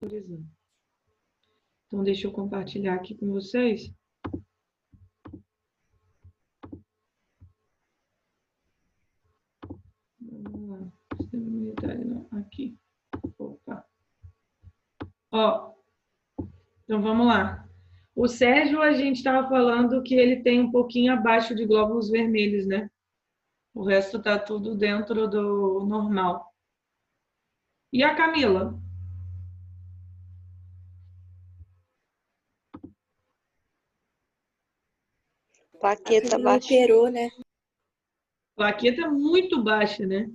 Então, deixa eu compartilhar aqui com vocês. Vamos lá. Sistema imunitário, não. Aqui. Opa. Ó, então vamos lá. O Sérgio, a gente estava falando que ele tem um pouquinho abaixo de glóbulos vermelhos, né? O resto tá tudo dentro do normal. E a Camila? Plaqueta baixa. Operou, né? Plaqueta muito baixa, né?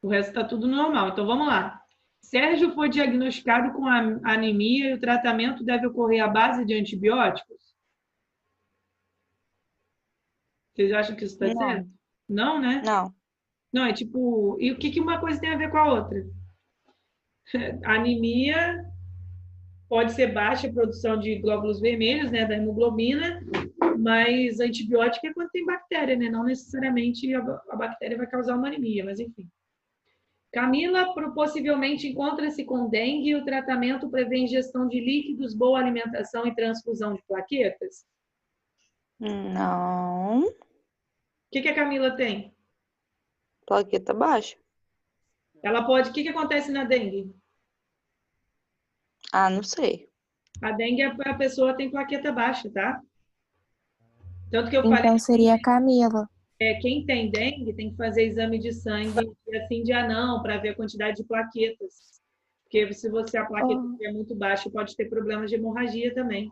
O resto tá tudo normal. Então vamos lá. Sérgio foi diagnosticado com anemia e o tratamento deve ocorrer à base de antibióticos? Vocês acham que isso está certo? Não, né? Não. Não, é tipo... E o que uma coisa tem a ver com a outra? A anemia pode ser baixa a produção de glóbulos vermelhos, né, da hemoglobina, mas antibiótico é quando tem bactéria, né? Não necessariamente a bactéria vai causar uma anemia, mas enfim. Camila possivelmente encontra-se com dengue e o tratamento prevê ingestão de líquidos, boa alimentação e transfusão de plaquetas? Não. O que a Camila tem? Plaqueta baixa. Ela pode... O que acontece na dengue? Ah, não sei. A dengue, a pessoa tem plaqueta baixa, tá? Tanto que eu Então falei... seria a Camila. Quem tem dengue tem que fazer exame de sangue dia sim, dia não, para ver a quantidade de plaquetas. Porque se a plaqueta é muito baixa, pode ter problemas de hemorragia também.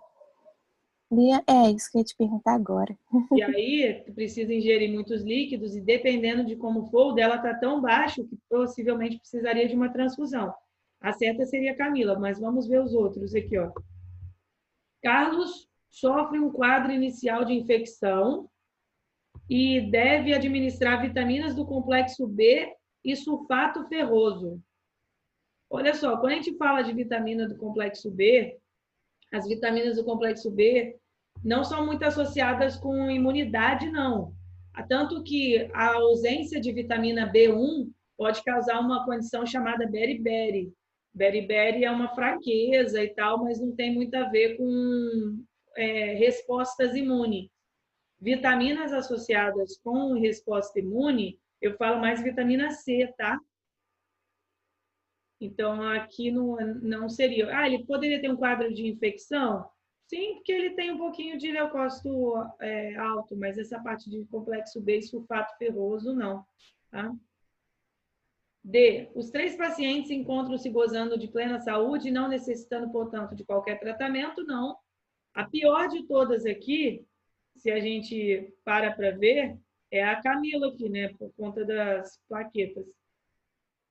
É isso que eu ia te perguntar agora. E aí, precisa ingerir muitos líquidos e dependendo de como for, o dela está tão baixo que possivelmente precisaria de uma transfusão. A certa seria a Camila, mas vamos ver os outros aqui, ó. Carlos sofre um quadro inicial de infecção e deve administrar vitaminas do complexo B e sulfato ferroso. Olha só, quando a gente fala de vitamina do complexo B, as vitaminas do complexo B não são muito associadas com imunidade, não. Tanto que a ausência de vitamina B1 pode causar uma condição chamada beriberi. Beriberi é uma fraqueza e tal, mas não tem muito a ver com respostas imunes. Vitaminas associadas com resposta imune, eu falo mais vitamina C, tá? Então, aqui não seria... Ah, ele poderia ter um quadro de infecção? Sim, porque ele tem um pouquinho de leucócito alto, mas essa parte de complexo B e sulfato ferroso, não. Tá? D. Os 3 pacientes encontram-se gozando de plena saúde, não necessitando, portanto, de qualquer tratamento? Não. A pior de todas aqui, se a gente para ver, é a Camila aqui, né? Por conta das plaquetas.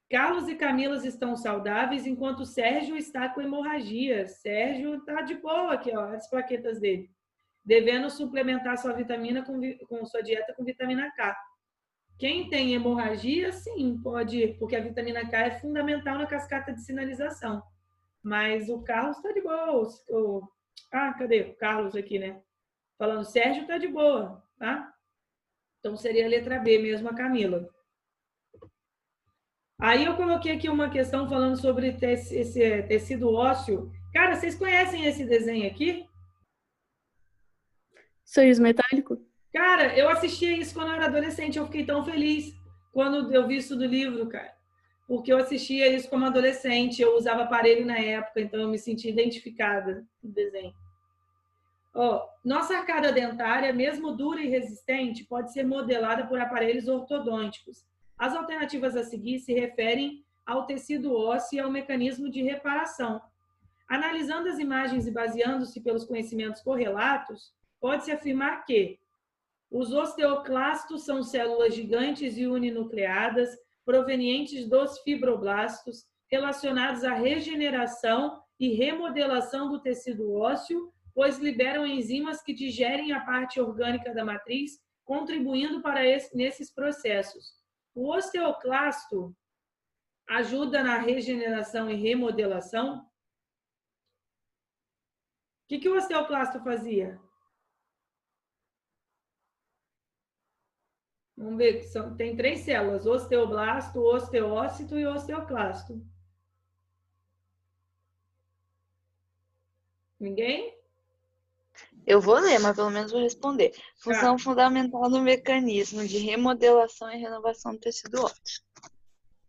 Carlos e Camila estão saudáveis, enquanto o Sérgio está com hemorragia. Sérgio está de boa aqui, ó, as plaquetas dele. Devendo suplementar sua vitamina com sua dieta com vitamina K. Quem tem hemorragia, sim, pode, porque a vitamina K é fundamental na cascata de sinalização. Mas o Carlos está de boa. Cadê o Carlos aqui, né? Falando, Sérgio está de boa, tá? Então seria a letra B mesmo, a Camila. Aí eu coloquei aqui uma questão falando sobre esse tecido ósseo. Cara, vocês conhecem esse desenho aqui? Sorriso metálico? Cara, eu assistia isso quando eu era adolescente. Eu fiquei tão feliz quando eu vi isso do livro, cara. Porque eu assistia isso como adolescente. Eu usava aparelho na época, então eu me senti identificada no desenho. Nossa arcada dentária, mesmo dura e resistente, pode ser modelada por aparelhos ortodônticos. As alternativas a seguir se referem ao tecido ósseo e ao mecanismo de reparação. Analisando as imagens e baseando-se pelos conhecimentos correlatos, pode-se afirmar que os osteoclastos são células gigantes e uninucleadas provenientes dos fibroblastos relacionados à regeneração e remodelação do tecido ósseo, pois liberam enzimas que digerem a parte orgânica da matriz, contribuindo para nesses processos. O osteoclasto ajuda na regeneração e remodelação. O que o osteoclasto fazia? Vamos ver, tem 3 células, osteoblasto, osteócito e osteoclasto. Ninguém? Eu vou ler, mas pelo menos vou responder. Função fundamental do mecanismo de remodelação e renovação do tecido ósseo.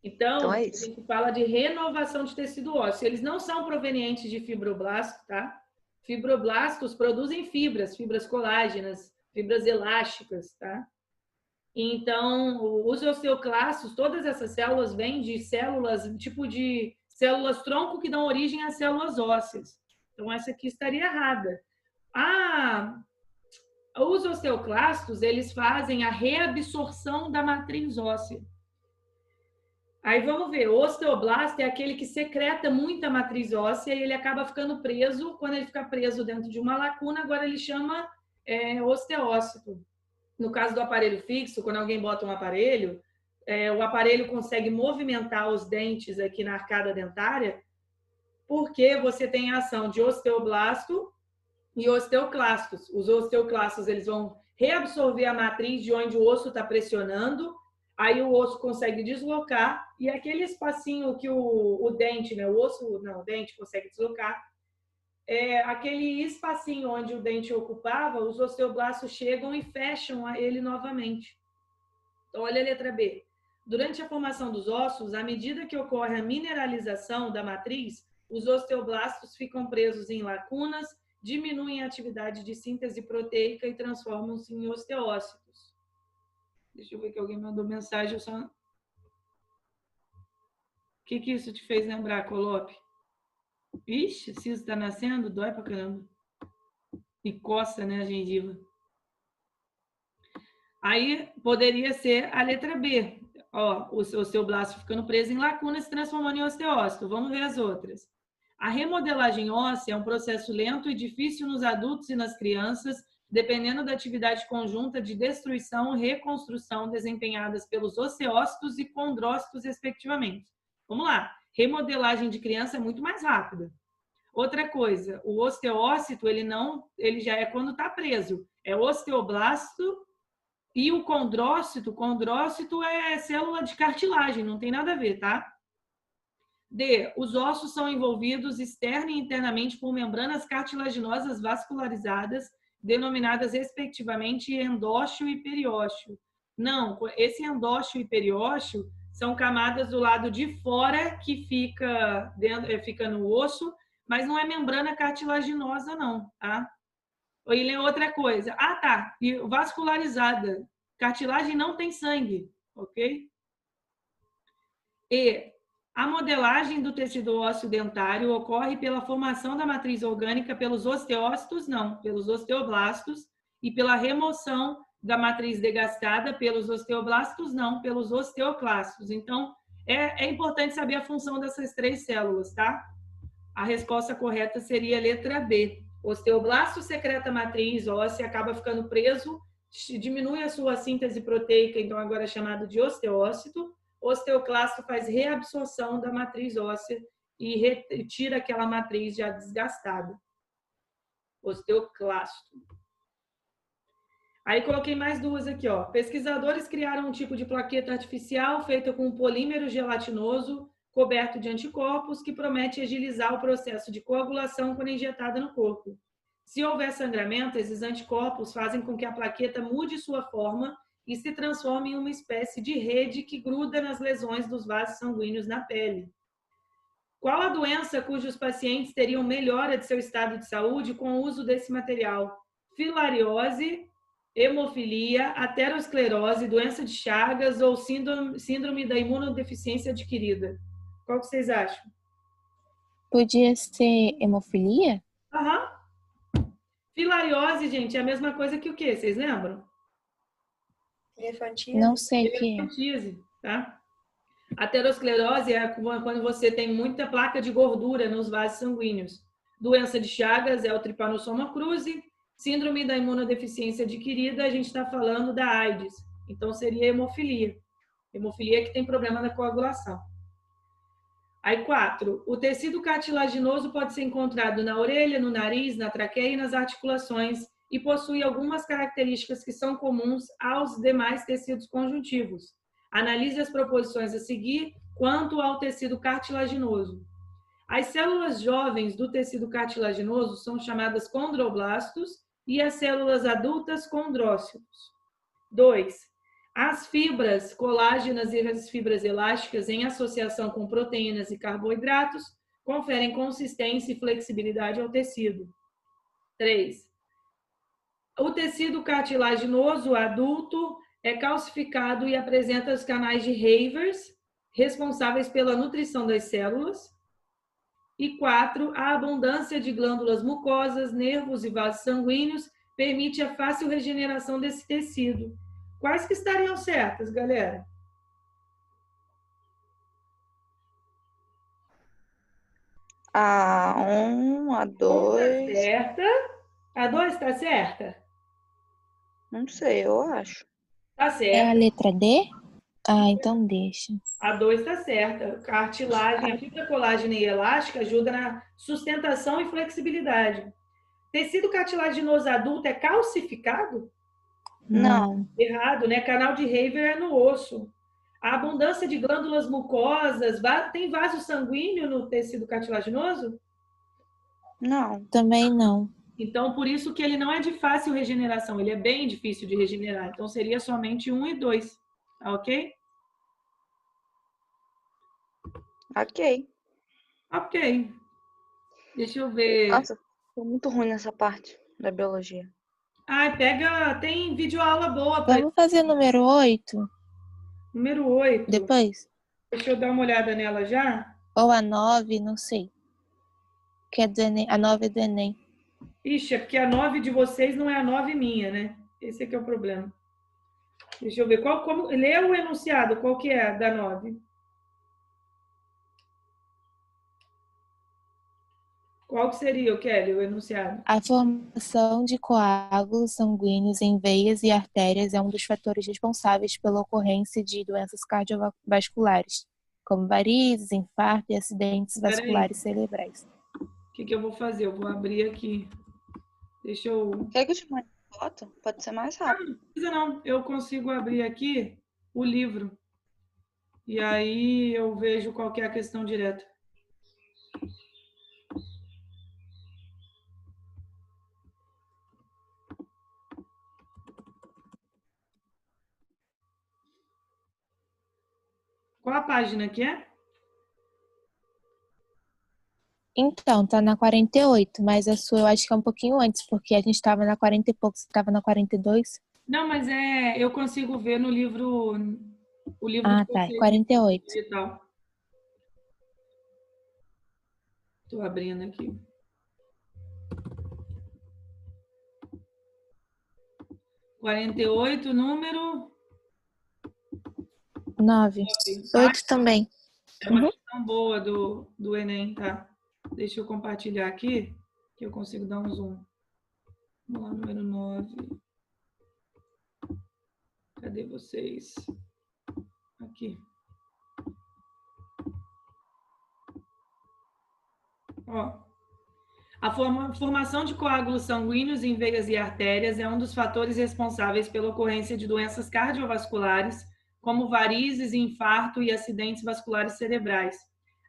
Então, é a isso. gente fala de renovação de tecido ósseo. Eles não são provenientes de fibroblasto, tá? Fibroblastos produzem fibras colágenas, fibras elásticas, tá? Então, os osteoclastos, todas essas células vêm de células, tipo de células tronco que dão origem às células ósseas. Então, essa aqui estaria errada. Os osteoclastos, eles fazem a reabsorção da matriz óssea. Aí vamos ver, o osteoblasto é aquele que secreta muita matriz óssea e ele acaba ficando preso. Quando ele fica preso dentro de uma lacuna, agora ele chama osteócito. No caso do aparelho fixo, quando alguém bota um aparelho, o aparelho consegue movimentar os dentes aqui na arcada dentária, porque você tem a ação de osteoblasto e osteoclastos. Os osteoclastos eles vão reabsorver a matriz de onde o osso está pressionando, aí o osso consegue deslocar e aquele espacinho que o dente, né, o dente consegue deslocar, aquele espacinho onde o dente ocupava, os osteoblastos chegam e fecham ele novamente. Então, olha a letra B. Durante a formação dos ossos, à medida que ocorre a mineralização da matriz, os osteoblastos ficam presos em lacunas, diminuem a atividade de síntese proteica e transformam-se em osteócitos. Deixa eu ver que alguém mandou mensagem. O que isso te fez lembrar, Colope? Ixi, se isso está nascendo, dói pra caramba. E coça, né, a gengiva. Aí poderia ser a letra B. Ó, o osteoblasto ficando preso em lacunas, se transformando em osteócito. Vamos ver as outras. A remodelagem óssea é um processo lento e difícil nos adultos e nas crianças, dependendo da atividade conjunta de destruição e reconstrução desempenhadas pelos osteócitos e condrócitos, respectivamente. Vamos lá. Remodelagem de criança é muito mais rápida. Outra coisa, o osteócito, ele já é quando está preso. É osteoblasto e o condrócito é célula de cartilagem, não tem nada a ver, tá? D. Os ossos são envolvidos externa e internamente por membranas cartilaginosas vascularizadas, denominadas respectivamente endócio e periósteo. Não, esse endócio e periósteo são camadas do lado de fora que fica no osso, mas não é membrana cartilaginosa, não, tá? E outra coisa. Tá. E vascularizada. Cartilagem não tem sangue, ok? E a modelagem do tecido ósseo dentário ocorre pela formação da matriz orgânica pelos osteócitos, não, pelos osteoblastos, e pela remoção da matriz degastada pelos osteoblastos, não, pelos osteoclastos. Então, é importante saber a função dessas três células, tá? A resposta correta seria a letra B. O osteoblasto secreta a matriz óssea, acaba ficando preso, diminui a sua síntese proteica, então agora é chamado de osteócito. O osteoclasto faz reabsorção da matriz óssea e retira aquela matriz já desgastada. Osteoclasto. Aí coloquei mais duas aqui, ó. Pesquisadores criaram um tipo de plaqueta artificial feita com um polímero gelatinoso coberto de anticorpos que promete agilizar o processo de coagulação quando injetada no corpo. Se houver sangramento, esses anticorpos fazem com que a plaqueta mude sua forma e se transforme em uma espécie de rede que gruda nas lesões dos vasos sanguíneos na pele. Qual a doença cujos pacientes teriam melhora de seu estado de saúde com o uso desse material? Filariose, hemofilia, aterosclerose, doença de Chagas ou síndrome da imunodeficiência adquirida? Qual que vocês acham? Podia ser hemofilia? Aham. Filariose, gente, é a mesma coisa que o quê? Vocês lembram? Elefantise. Não sei o que é. Elefantise, tá? Aterosclerose é quando você tem muita placa de gordura nos vasos sanguíneos. Doença de Chagas é o Trypanosoma cruzi. Síndrome da imunodeficiência adquirida, a gente está falando da AIDS. Então, seria hemofilia. Hemofilia que tem problema na coagulação. Aí, 4. O tecido cartilaginoso pode ser encontrado na orelha, no nariz, na traqueia e nas articulações e possui algumas características que são comuns aos demais tecidos conjuntivos. Analise as proposições a seguir quanto ao tecido cartilaginoso. As células jovens do tecido cartilaginoso são chamadas condroblastos e as células adultas condrócitos. 2. As fibras colágenas e as fibras elásticas, em associação com proteínas e carboidratos, conferem consistência e flexibilidade ao tecido. 3. O tecido cartilaginoso adulto é calcificado e apresenta os canais de Havers, responsáveis pela nutrição das células. E 4, a abundância de glândulas mucosas, nervos e vasos sanguíneos permite a fácil regeneração desse tecido. Quais que estariam certas, galera? A 1, a 2. Tá certa. A 2 está certa? Não sei, eu acho. Tá É a certa. letra D? Ah, então deixa. A 2 está certa. Cartilagem, a fibra colágena e elástica ajuda na sustentação e flexibilidade. Tecido cartilaginoso adulto é calcificado? Não. Errado, né? Canal de Haver é no osso. A abundância de glândulas mucosas, tem vaso sanguíneo no tecido cartilaginoso? Não. Também não. Então, por isso que ele não é de fácil regeneração, ele é bem difícil de regenerar. Então, seria somente 1 e 2, tá ok? Ok. Ok. Deixa eu ver. Nossa, tô muito ruim nessa parte da biologia. Ai, tem videoaula boa para Vamos fazer número 8 número 8. depois? Deixa eu dar uma olhada nela já. Ou a 9, não sei. Que é do Enem. A 9 é do Enem. Ixi, é porque a 9 de vocês não é a 9 minha, né? Esse aqui é o problema. Deixa eu ver. Lê o enunciado, qual que é da 9? Qual que seria, Kelly, o enunciado? A formação de coágulos sanguíneos em veias e artérias é um dos fatores responsáveis pela ocorrência de doenças cardiovasculares, como varizes, infarto e acidentes vasculares cerebrais. O que eu vou fazer? Eu vou abrir aqui. Deixa eu... Quer que eu te mande foto? Pode ser mais rápido. Não precisa não. Eu consigo abrir aqui o livro. E aí eu vejo qual que é a questão direta. Qual a página que é? Então, tá na 48, mas a sua eu acho que é um pouquinho antes, porque a gente estava na 40 e pouco, você estava na 42. Não, mas eu consigo ver no livro, o livro Ah, de tá, vocês 48. digital. Estou abrindo aqui. 48, número 9. 8 também. É uma questão boa do Enem, tá? Deixa eu compartilhar aqui, que eu consigo dar um zoom. Vamos lá, número 9. Cadê vocês? Aqui. Ó. A formação de coágulos sanguíneos em veias e artérias é um dos fatores responsáveis pela ocorrência de doenças cardiovasculares, como varizes, infarto e acidentes vasculares cerebrais.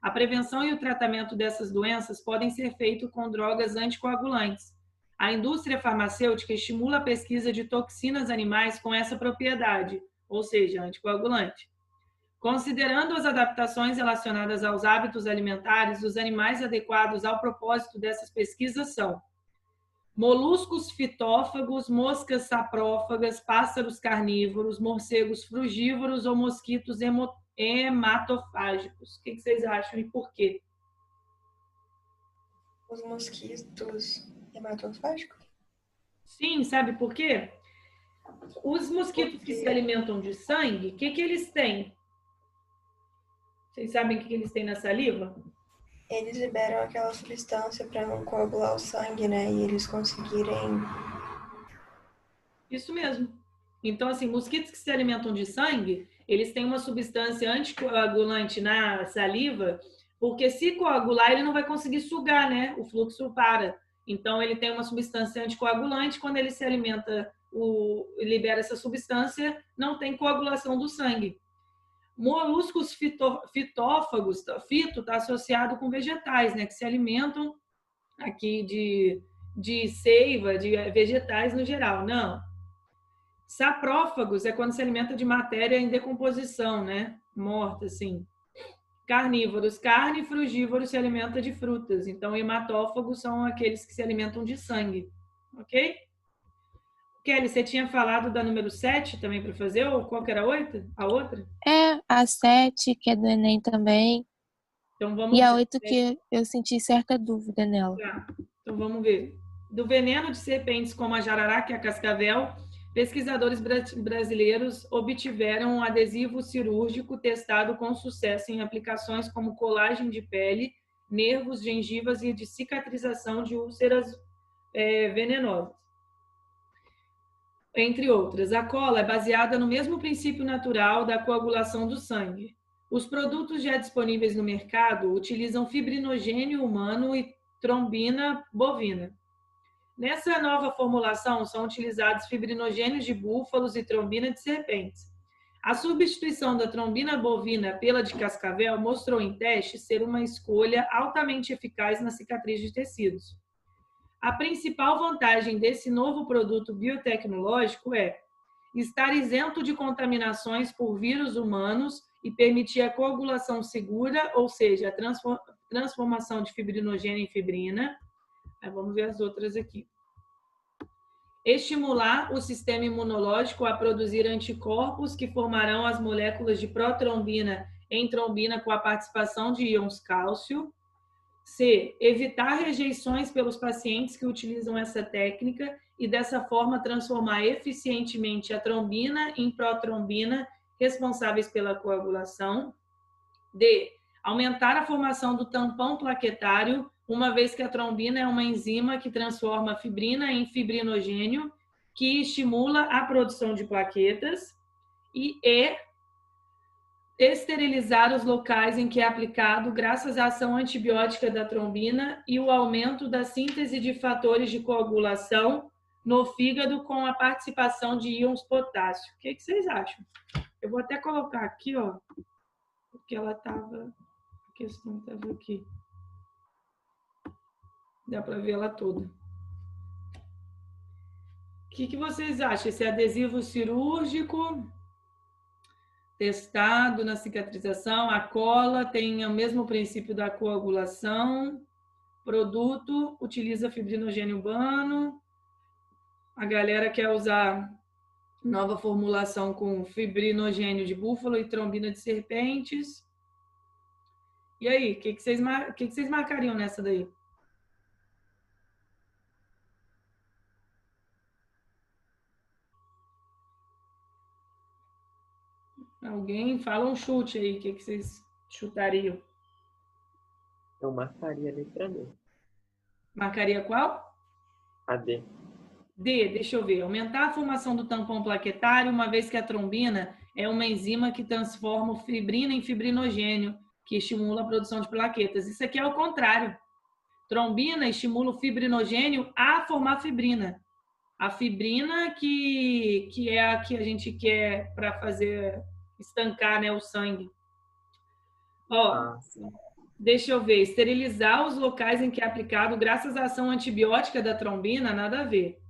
A prevenção e o tratamento dessas doenças podem ser feitos com drogas anticoagulantes. A indústria farmacêutica estimula a pesquisa de toxinas animais com essa propriedade, ou seja, anticoagulante. Considerando as adaptações relacionadas aos hábitos alimentares, os animais adequados ao propósito dessas pesquisas são moluscos fitófagos, moscas saprófagas, pássaros carnívoros, morcegos frugívoros ou mosquitos hematofágicos. O que vocês acham e por quê? Os mosquitos hematofágicos? Sim, sabe por quê? Os mosquitos que se alimentam de sangue, o que eles têm? Vocês sabem o que eles têm na saliva? Eles liberam aquela substância para não coagular o sangue, né? E eles conseguirem... Isso mesmo. Então, assim, mosquitos que se alimentam de sangue, eles têm uma substância anticoagulante na saliva, porque se coagular, ele não vai conseguir sugar, né? O fluxo para. Então, ele tem uma substância anticoagulante, quando ele se alimenta, libera essa substância, não tem coagulação do sangue. Moluscos fitófagos, fito está associado com vegetais, né, que se alimentam aqui de seiva, de vegetais no geral. Não. Saprófagos é quando se alimenta de matéria em decomposição, né, morta, assim. Carnívoros, carne, e frugívoros se alimenta de frutas. Então, hematófagos são aqueles que se alimentam de sangue. Ok? Kelly, você tinha falado da número 7 também para fazer? Ou qual que era a 8? A outra? A 7, que é do Enem também. Então, vamos E a ver. 8 que eu senti certa dúvida nela. Tá. Então, vamos ver. Do veneno de serpentes como a jararaca e a cascavel, pesquisadores brasileiros obtiveram um adesivo cirúrgico testado com sucesso em aplicações como colagem de pele, nervos, gengivas e de cicatrização de úlceras venenosas, entre outras. A cola é baseada no mesmo princípio natural da coagulação do sangue. Os produtos já disponíveis no mercado utilizam fibrinogênio humano e trombina bovina. Nessa nova formulação, são utilizados fibrinogênios de búfalos e trombina de serpentes. A substituição da trombina bovina pela de cascavel mostrou em teste ser uma escolha altamente eficaz na cicatriz de tecidos. A principal vantagem desse novo produto biotecnológico é estar isento de contaminações por vírus humanos e permitir a coagulação segura, ou seja, a transformação de fibrinogênio em fibrina. Aí vamos ver as outras aqui. Estimular o sistema imunológico a produzir anticorpos que formarão as moléculas de protrombina em trombina com a participação de íons cálcio. C. Evitar rejeições pelos pacientes que utilizam essa técnica e dessa forma transformar eficientemente a trombina em protrombina responsáveis pela coagulação. D. Aumentar a formação do tampão plaquetário, uma vez que a trombina é uma enzima que transforma a fibrina em fibrinogênio, que estimula a produção de plaquetas. E E. Esterilizar os locais em que é aplicado graças à ação antibiótica da trombina e o aumento da síntese de fatores de coagulação no fígado com a participação de íons potássio. O que vocês acham? Eu vou até colocar aqui, ó, porque ela estava... A questão estava aqui. Dá para ver ela toda. O que vocês acham? Esse adesivo cirúrgico testado na cicatrização, a cola tem o mesmo princípio da coagulação, produto utiliza fibrinogênio humano, a galera quer usar nova formulação com fibrinogênio de búfalo e trombina de serpentes. E aí, o que vocês marcariam nessa daí? Alguém fala um chute aí, o que vocês chutariam? Eu marcaria a letra D. Marcaria qual? A D. D, deixa eu ver. Aumentar a formação do tampão plaquetário, uma vez que a trombina é uma enzima que transforma fibrina em fibrinogênio, que estimula a produção de plaquetas. Isso aqui é o contrário. Trombina estimula o fibrinogênio a formar fibrina. A fibrina que é a que a gente quer para fazer estancar, né, o sangue. Ó, deixa eu ver. Esterilizar os locais em que é aplicado graças à ação antibiótica da trombina, nada a ver.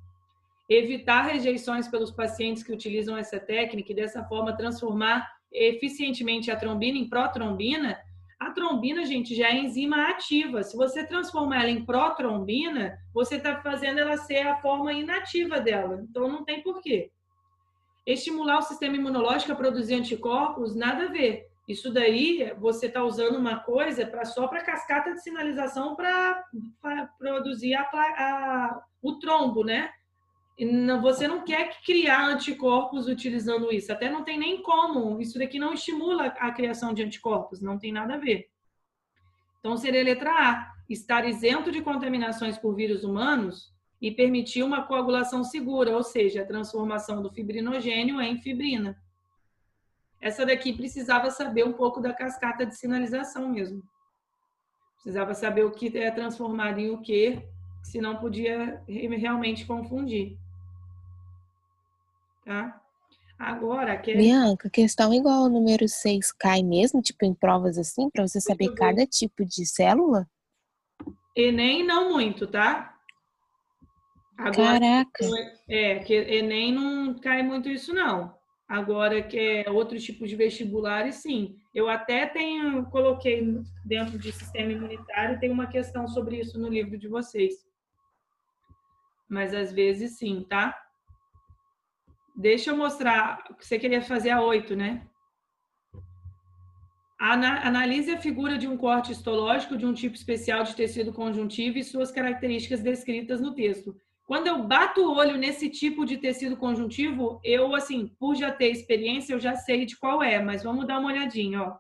Evitar rejeições pelos pacientes que utilizam essa técnica e dessa forma transformar eficientemente a trombina em protrombina. A trombina, gente, já é enzima ativa. Se você transformar ela em protrombina, você está fazendo ela ser a forma inativa dela. Então, não tem porquê. Estimular o sistema imunológico a produzir anticorpos, nada a ver. Isso daí, você está usando uma coisa só para cascata de sinalização para produzir o trombo, né? Você não quer criar anticorpos utilizando isso. Até não tem nem como. Isso daqui não estimula a criação de anticorpos. Não tem nada a ver. Então, seria a letra A. Estar isento de contaminações por vírus humanos e permitir uma coagulação segura, ou seja, a transformação do fibrinogênio em fibrina. Essa daqui precisava saber um pouco da cascata de sinalização mesmo. Precisava saber o que é transformado em o que, senão podia realmente confundir. Tá? Agora, que é Bianca, questão igual ao número 6 cai mesmo, tipo em provas assim, para você saber ver. cada tipo de célula? Enem não muito, tá? Agora, Caraca, que Enem não cai muito isso, não. Agora, que é outros tipos de vestibulares, sim. Eu até coloquei dentro de sistema imunitário, tem uma questão sobre isso no livro de vocês. Mas às vezes sim, tá? Deixa eu mostrar. Você queria fazer a 8, né? Analise a figura de um corte histológico de um tipo especial de tecido conjuntivo e suas características descritas no texto. Quando eu bato o olho nesse tipo de tecido conjuntivo, eu, assim, por já ter experiência, eu já sei de qual é, mas vamos dar uma olhadinha, ó.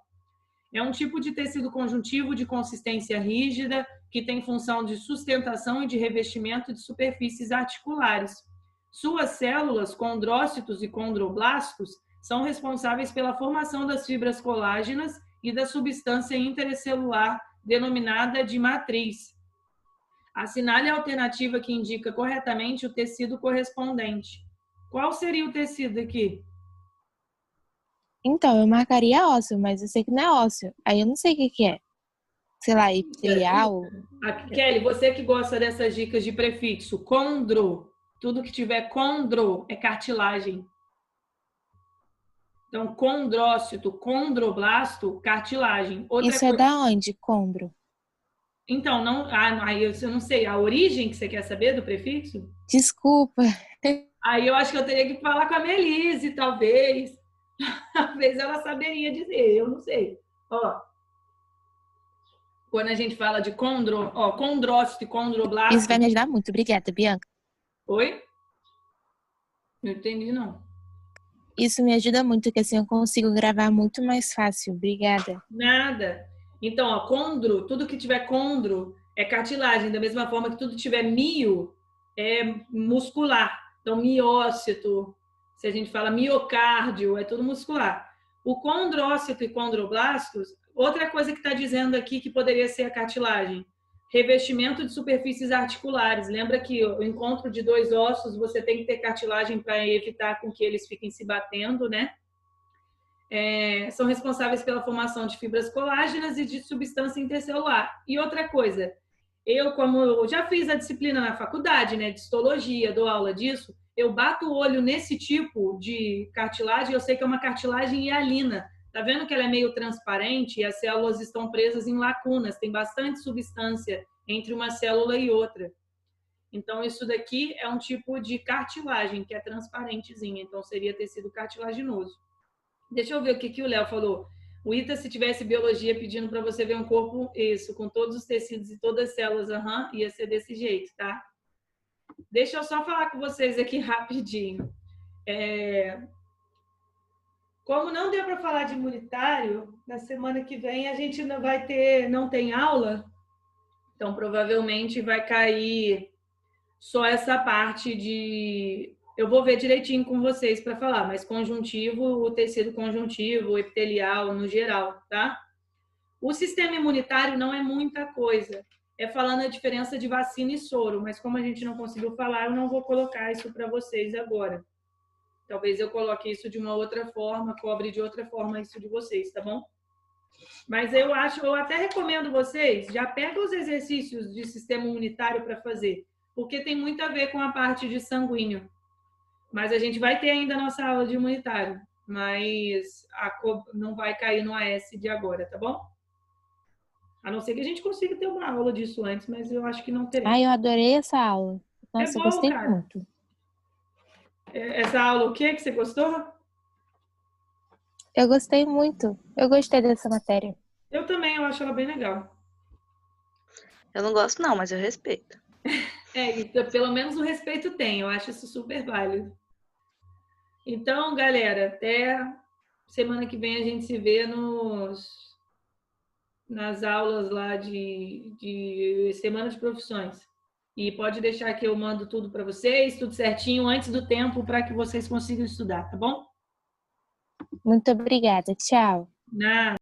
É um tipo de tecido conjuntivo de consistência rígida, que tem função de sustentação e de revestimento de superfícies articulares. Suas células, condrócitos e condroblastos, são responsáveis pela formação das fibras colágenas e da substância intercelular denominada de matriz. Assinale a alternativa que indica corretamente o tecido correspondente. Qual seria o tecido aqui? então eu marcaria ósseo, mas eu sei que não é ósseo. Aí eu não sei o que que é. Sei lá, epitelial. Kelly, você que gosta dessas dicas de prefixo, condro, tudo que tiver condro é cartilagem. Então, condrócito, condroblasto, cartilagem. Outra Isso é da onde, condro? Então, não, aí eu não sei, a origem que você quer saber do prefixo? Desculpa. Aí eu acho que eu teria que falar com a Melise, talvez. Talvez ela saberia dizer, eu não sei. Ó, quando a gente fala de condrócito e Isso condroblasto. vai me ajudar muito. Obrigada, Bianca. Oi? Não entendi, não. Isso me ajuda muito, porque assim eu consigo gravar muito mais fácil. Obrigada. Nada. Então, ó, condro, tudo que tiver condro é cartilagem, da mesma forma que tudo que tiver mio é muscular. Então, miócito, se a gente fala miocárdio, é tudo muscular. O condrócito e condroblastos, outra coisa que está dizendo aqui que poderia ser a cartilagem, revestimento de superfícies articulares. Lembra que o encontro de dois ossos, você tem que ter cartilagem para evitar com que eles fiquem se batendo, né? São responsáveis pela formação de fibras colágenas e de substância intercelular. E outra coisa, como eu já fiz a disciplina na faculdade, né, de histologia, dou aula disso, eu bato o olho nesse tipo de cartilagem, eu sei que é uma cartilagem hialina. Tá vendo que ela é meio transparente e as células estão presas em lacunas, tem bastante substância entre uma célula e outra. Então, isso daqui é um tipo de cartilagem que é transparentezinha, então seria tecido cartilaginoso. Deixa eu ver o que o Léo falou. O Ita, se tivesse biologia pedindo para você ver um corpo, isso, com todos os tecidos e todas as células, ia ser desse jeito, tá? Deixa eu só falar com vocês aqui rapidinho. Como não deu para falar de imunitário, na semana que vem a gente não tem aula, então provavelmente vai cair só essa parte de... Eu vou ver direitinho com vocês para falar, mas conjuntivo, o tecido conjuntivo, o epitelial no geral, tá? O sistema imunitário não é muita coisa. É falando a diferença de vacina e soro, mas como a gente não conseguiu falar, eu não vou colocar isso para vocês agora. Talvez eu coloque isso de uma outra forma, cobre de outra forma isso de vocês, tá bom? Mas eu até recomendo vocês, já pega os exercícios de sistema imunitário para fazer, porque tem muito a ver com a parte de sanguíneo. Mas a gente vai ter ainda a nossa aula de imunitário, mas não vai cair no AS de agora, tá bom? A não ser que a gente consiga ter uma aula disso antes, mas eu acho que não teremos. Ai, eu adorei essa aula. Nossa, eu bom, gostei cara. muito. Essa aula, o que você gostou? Eu gostei muito. Eu gostei dessa matéria. Eu também, eu acho ela bem legal. Eu não gosto não, mas eu respeito. Pelo menos o respeito tem, eu acho isso super válido. Então, galera, até semana que vem a gente se vê nas aulas lá de Semana de Profissões. E pode deixar que eu mando tudo para vocês, tudo certinho, antes do tempo, para que vocês consigam estudar, tá bom? Muito obrigada. Tchau. Nada.